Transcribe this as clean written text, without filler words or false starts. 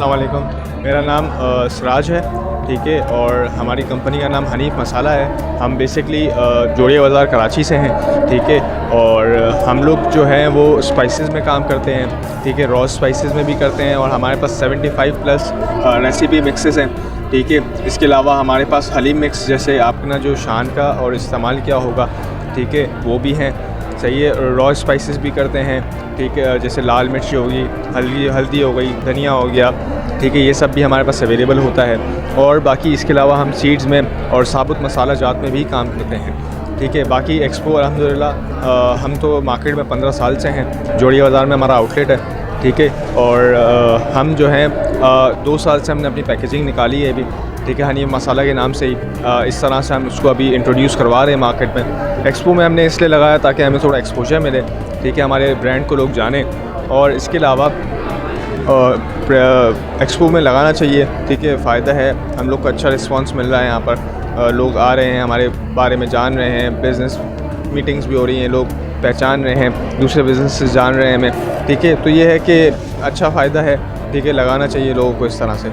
अस्सलाम वालेकुम। मेरा नाम सिराज है, ठीक है, और हमारी कंपनी का नाम हनीफ मसाला है। हम बेसिकली जोड़िया बाज़ार कराची से हैं, ठीक है, और हम लोग जो हैं वो स्पाइसेस में काम करते हैं, ठीक है, रॉ स्पाइसेस में भी करते हैं, और हमारे पास 75 प्लस रेसिपी मिक्सेस हैं, ठीक है। इसके अलावा हमारे पास हलीम मिक्स, जैसे आपने जो शान का और इस्तेमाल किया होगा, ठीक है, वो भी हैं, सही है। रॉ स्पाइसेस भी करते हैं, ठीक है, जैसे लाल मिर्ची होगी, हल्दी हो गई, धनिया हो गया, ठीक है, ये सब भी हमारे पास अवेलेबल होता है। और बाकी इसके अलावा हम सीड्स में और साबुत मसाला जात में भी काम करते हैं, ठीक है। बाकी एक्सपो अल्हम्दुलिल्लाह हम तो मार्केट में 15 साल से हैं, जोड़िया बाज़ार में हमारा आउटलेट है, ठीक है, और हम जो हैं 2 साल से हमने अपनी पैकेजिंग निकाली है अभी, ठीक है, हनीफ मसाला के नाम से ही। इस तरह से हम उसको अभी इंट्रोड्यूस करवा रहे हैं मार्केट में। एक्सपो में हमने इसलिए लगाया ताकि हमें थोड़ा एक्सपोजर मिले, ठीक है, हमारे ब्रांड को लोग जानें, और इसके अलावा एक्सपो में लगाना चाहिए, ठीक है, फ़ायदा है। हम लोग को अच्छा रिस्पांस मिल रहा है, यहाँ पर लोग आ रहे हैं, हमारे बारे में जान रहे हैं, बिज़नेस मीटिंग्स भी हो रही हैं, लोग पहचान रहे हैं, दूसरे बिज़नेस जान रहे हैं हमें, ठीक है। तो ये है कि अच्छा फ़ायदा है, ठीक है, लगाना चाहिए लोगों को इस तरह से।